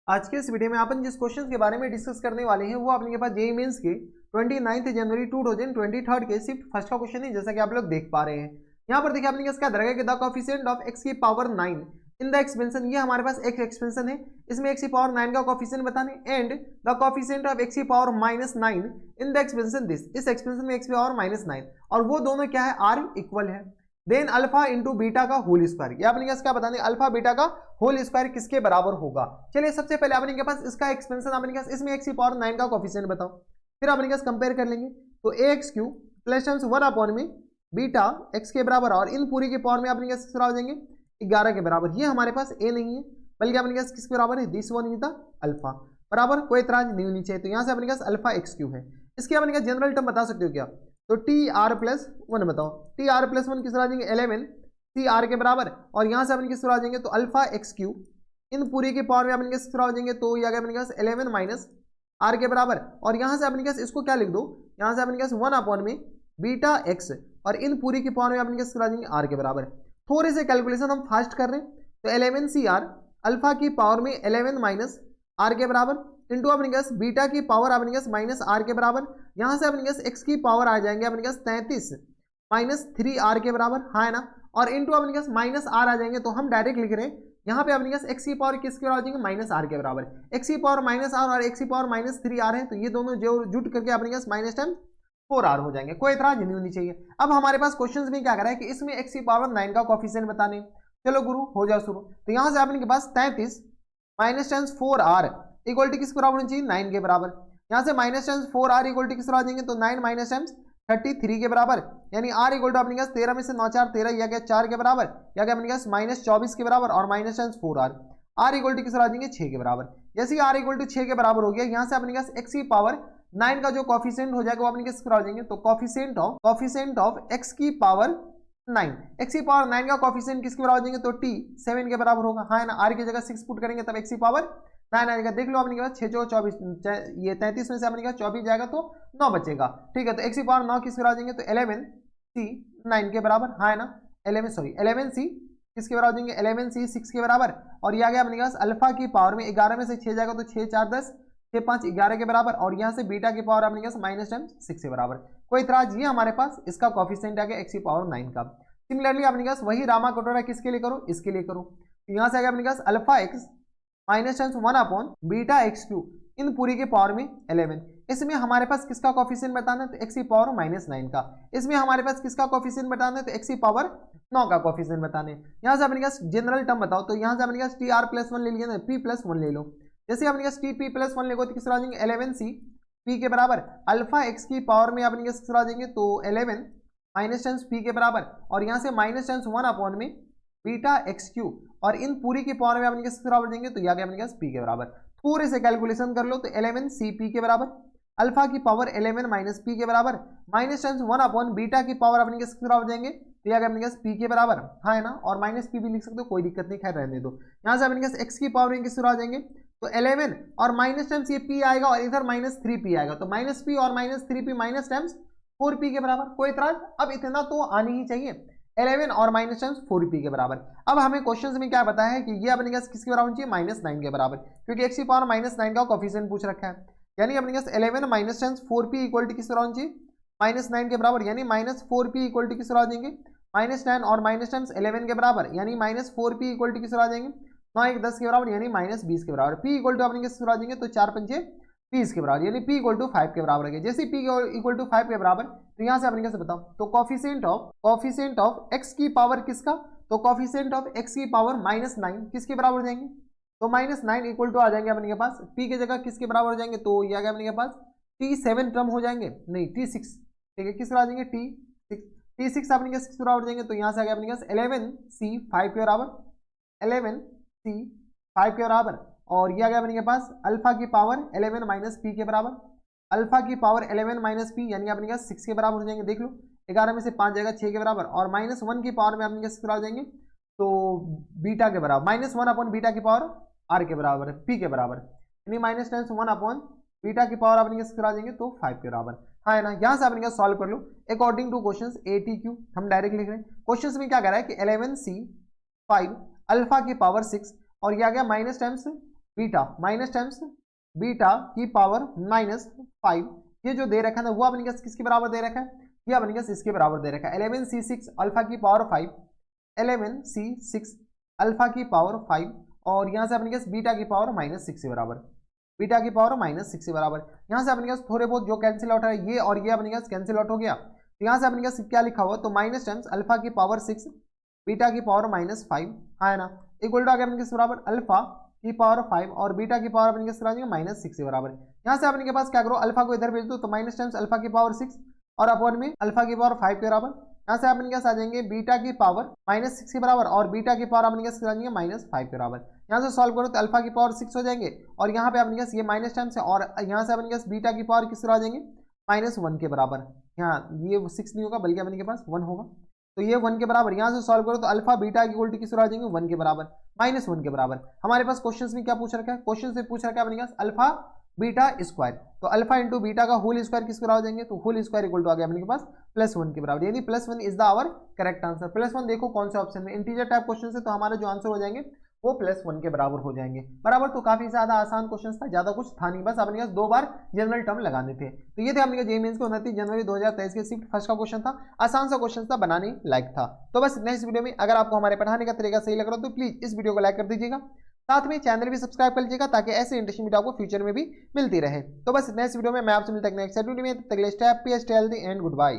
आज के इस वीडियो में अपन जिस क्वेश्चन के बारे में डिस्कस करने वाले हैं वो अपने के पास जेईई मेंस के 29 जनवरी 2023 के शिफ्ट फर्स्ट का क्वेश्चन है, जैसा कि आप लोग देख पा रहे हैं। यहाँ पर देखिए अपने क्या दर्गा द कोफिशिएंट ऑफ x की पावर 9 इन द एक्सपेंशन। ये हमारे पास एक एक्सपेंशन है, इसमें x की पावर 9 का कोफिशिएंट बताने and the coefficient of x की power -9 in the expansion this. इस एक्सपेंशन में x की पावर -9 और वो दोनों क्या है, r इक्वल है। देन अल्फा इंटू बीटा का होल स्क्वायर। ये अपने क्या बताने, अल्फा बीटा का होल स्क्वायर किसके बराबर होगा। चलिए सबसे पहले अपने के पास इसका एक्सपेंशन, अपने के पास इसमें x की पावर 9 का कोफिशिएंट बताओ, फिर अपने के पास कंपेयर कर लेंगे। तो ax³ प्लस टाइम्स 1 अपॉन में बीटा x के बराबर और इन पूरी के पावर में अपने के पास हो जाएंगे 11 के बराबर। ये हमारे पास a नहीं है बल्कि अपने के पास किसके बराबर है, this one is the alpha बराबर, कोई इतराज नहीं होनी चाहिए। तो यहाँ से अपने के पास अल्फा x³ है। इसके अपने का जनरल टर्म बता सकते हो क्या, तो TR+1 बताओ। TR+1 किस तरह आ जाएंगे 11 CR के बराबर और यहाँ से अपन किस तरह आ जाएंगे तो अल्फा x³ इन पूरी के पावर में अपन किस तरह आ जाएंगे तो ये आ गया अपने पास 11 माइनस R के बराबर और यहाँ से अपने पास इसको क्या लिख दो, यहाँ से अपने पास 1 अपॉन में बीटा x और इन पूरी के पावर में अपन किस तरह आ जाएंगे R के बराबर। थोड़े से कैलकुलेशन हम फास्ट कर रहे हैं, तो 11 CR अल्फा की पावर में 11 माइनस R के बराबर इंटू अपने पास बीटा की पावर अपने पास माइनस R के बराबर। यहाँ से अपने पास x की पावर आ जाएंगे अपने पास 33 माइनस 3R के बराबर, हाँ है ना, और इंटू अपने पास माइनस R आ जाएंगे। तो हम डायरेक्ट लिख रहे हैं यहाँ पे अपने पास x की पावर किसके बराबर आ जाएंगे, माइनस R के बराबर। x की पावर माइनस R और x की पावर माइनस 3R है, तो ये दोनों जो जुट करके अपने पास माइनस टाइम 4R हो जाएंगे, कोई इतराज नहीं होनी चाहिए। अब हमारे पास क्वेश्चन में क्या कर रहा है कि इसमें x की पावर 9 का कोफिशिएंट बताने। चलो गुरु हो जाओ शुरू। तो यहाँ से अपने के पास 33 minus times 4R equal to किस बराबर होनी चाहिए, 9 के बराबर। यहाँ से minus times 4R equal to किस बराबर आ जाएंगे तो 9 माइनस टाइम्स 33 के बराबर, यानी R इक्वल टू अपने पास 13 में से 9 4 13 या गया 4 के बराबर, या गया अपने पास माइनस 24 के बराबर और minus times 4R। R equal to किस बराबर आ जाएंगे 6 के बराबर। जैसे ही R इक्वल टू 6 के बराबर हो गया, यहाँ से अपने पास x की पावर 9 का जो कोफिशिएंट हो जाएगा वो अपने किस बराबर आ जाएंगे तो कोफिशिएंट ऑफ x की पावर 9, x की पावर 9 का कोफिशिएंट किसके बराबर आ जाएंगे तो t 7 के बराबर होगा, हाँ है ना। R की जगह 6 पुट करेंगे तब x की पावर 9 आएगा। देख लो अपने के पास 6 4 24, ये 33 में से अपने के पास 24 जाएगा तो 9 बचेगा, ठीक है। तो x की पावर 9 किसके बराबर आ जाएंगे तो 11c 9 के बराबर, हाँ है ना। 11c किसके बराबर आ जाएंगे 11c 6 के बराबर और ये आ गया अपने के पास अल्फा की पावर में 11 में से 6 जाएगा तो 6 4 10 6 5 11 के बराबर और यहाँ से बीटा की पावर अपने के पास माइनस टाइम 6 के बराबर, कोई इतराज। ये हमारे पास इसका कोफिशिएंट आ गया x की पावर 9 का। सिमिलरली अपने के पास वही रामा कटोरा किसके लिए करो, इसके लिए करो। तो यहाँ से आ गया अपने के पास alpha x minus times 1 upon beta x³ इन पूरी के पावर में 11। इसमें हमारे पास किसका कोफिशिएंट बताना है तो x की पावर -9 का। इसमें हमारे पास किसका कोफिशिएंट बताना है तो x की पावर 9 का कोफिशिएंट बताने। यहाँ से अपने पास जनरल टर्म बताओ, तो यहाँ से अपने पास TR+1 ले लिया ना, P+1 ले लो। जैसे अपने पास TP+1 लेगो तो किस तरह आ जाएंगे 11c P के बराबर अल्फा x की पावर में अपने किस तरह आ जाएंगे तो 11 माइनस टाइम्स P के बराबर और यहाँ से माइनस टाइम्स 1 अपॉन में बीटा x³ और इन पूरी के पावर में अपने किस बराबर देंगे तो यहाँ अपने पास p के बराबर। थोड़े से कैलकुलेशन कर लो तो 11cp के बराबर अल्फा की पावर 11 माइनस p के बराबर माइनस टाइम्स 1 अपॉन बीटा की पावर अपने किस बराबर देंगे तो यहाँ अपने पास p के बराबर, हाँ है ना, और माइनस p भी लिख सकते हो, कोई दिक्कत नहीं, खैर रहने दो। यहाँ से अपने पास x की पावर में किस आ जाएंगे तो 11 और माइनस टाइम्स ये p आएगा और इधर -3p आएगा, तो -p और -3p माइनस टाइम्स 4p के बराबर, कोई इतराज। अब इतना तो आनी ही चाहिए, 11 और माइनस टाइम्स 4p के बराबर। अब हमें क्वेश्चन में क्या बताया है कि ये अपने पास किसके बराबर चाहिए -9 के बराबर, क्योंकि x की पावर -9 का कोफिशिएंट पूछ रखा है। यानी अपने पास 11 minus times 4p equal to किस बराबर चाहिए -9 के बराबर, यानी -4p इक्वल टू किस बराबर देंगे -9 और माइनस टाइम्स 11 के बराबर, यानी -4p इक्वल टू किस बराबर देंगे 9 1 10 के बराबर, यानी -20 के बराबर। p इक्वल टू अपने किस बराबर देंगे तो 4 5 20 के बराबर, यानी p इक्वल टू 5 के बराबर है। जैसे p इक्वल टू 5 के बराबर तो यहाँ से अपने कैसे बताओ तो कोफिशिएंट ऑफ x की पावर किसका तो कोफिशिएंट ऑफ x की पावर -9 किसके बराबर जाएंगे तो -9 इक्वल टू आ जाएंगे अपने के पास p की जगह किसके बराबर हो जाएंगे तो ये आ गया अपने के पास t7 टर्म हो जाएंगे, नहीं t6, ठीक है, किस बराबर आ जाएंगे t6 अपने किस बराबर जाएंगे तो यहाँ से आ गया अपने पास 11c 5 के बराबर 11c 5 के बराबर और ये आ गया अपने के पास अल्फा की पावर 11 माइनस p के बराबर, अल्फा की पावर 11 माइनस p यानी अपने पास 6 के बराबर हो जाएंगे। देख लो 11 में से 5 जाएगा 6 के बराबर और -1 की पावर में अपने किस बराबर जाएंगे तो बीटा के बराबर, -1 अपॉन बीटा की पावर r के बराबर p के बराबर, यानी माइनस टाइम्स 1 अपॉन बीटा की पावर अपने किस बराबर जाएंगे तो 5 के बराबर, हाँ है ना। यहाँ से अपने सॉल्व कर लो अकॉर्डिंग टू क्वेश्चन ATQ, हम डायरेक्ट लिख रहे हैं। क्वेश्चन में क्या कह रहा है कि 11c 5 अल्फा की पावर 6 और ये आ गया minus times beta minus times beta की पावर -5, ये जो दे रखा है ना वो अपने पास किसके बराबर दे रखा है, ये अपने पास इसके बराबर दे रखा है 11c6 अल्फा की पावर 5, 11c6 अल्फा की पावर 5, और यहाँ से अपने पास बीटा की पावर -6 के बराबर, बीटा की पावर -6 के बराबर। यहाँ से अपने पास थोड़े बहुत जो कैंसिल आउट है ये और ये अपने पास कैंसिल आउट हो गया, तो यहाँ से अपने पास क्या लिखा हुआ, तो माइनस टाइम्स अल्फा की पावर 6 बीटा की पावर -5 है ना, इक्वल टू आ गया अपने के बराबर अल्फा की पावर 5 और बीटा की पावर अपने के -6 के बराबर। यहाँ से अपने के पास क्या करो, अल्फा को इधर भेज दो, तो माइनस टाइम्स अल्फा की पावर 6 और अपॉन में अल्फा की पावर 5 के बराबर। यहाँ से अपने पास आ जाएंगे बीटा की पावर -6 के बराबर और बीटा की पावर अपने पास आ जाएंगे -5 के बराबर। यहाँ से सॉल्व करो तो अल्फा की पावर 6 हो जाएंगे और यहाँ पे अपने पास ये माइनस टाइम्स है और यहाँ से अपने पास बीटा की पावर किस तरह आ जाएंगे -1 के बराबर। यहाँ ये 6 नहीं होगा बल्कि अपने के पास 1 होगा, तो ये 1 के बराबर। यहाँ से सॉल्व करो तो अल्फा बीटा की उल्टी किस तरह आ जाएंगे 1 के बराबर -1 के बराबर। हमारे पास क्वेश्चन में क्या पूछ रखा है, क्वेश्चन से पूछ रखा है अपने पास अल्फा बीटा स्क्वायर, तो अल्फा इंटू बीटा का होल स्क्वायर किस बराबर हो जाएंगे, तो होल स्क्वायर इक्वल टू आ गया अपने के पास +1 के बराबर, यानी +1 is the our correct answer. +1 देखो कौन से ऑप्शन में, इंटीजर टाइप क्वेश्चन से, तो हमारे जो आंसर हो जाएंगे वो +1 के बराबर हो जाएंगे बराबर। तो काफी ज्यादा आसान क्वेश्चन था, ज्यादा कुछ था नहीं, बस अपने पास 2 बार जनरल टर्म लगाने थे। तो ये थे अपने जेईई मेंस के 29 जनवरी 2023 के शिफ्ट फर्स्ट का क्वेश्चन था, आसान सा क्वेश्चन था, बनाने लायक था। तो बस इतना इस वीडियो में, अगर आपको हमारे पढ़ाने का तरीका सही लग रहा हो तो प्लीज इस वीडियो को लाइक कर दीजिएगा, साथ में चैनल भी सब्सक्राइब कर लीजिएगा ताकि ऐसे इंटरेस्टिंग वीडियो आपको फ्यूचर में भी मिलती रहे। तो बस इतना इस वीडियो में, मैं आपसे मिलता हूं नेक्स्ट वीडियो में, तब तक के लिए stay happy, stay healthy and good bye.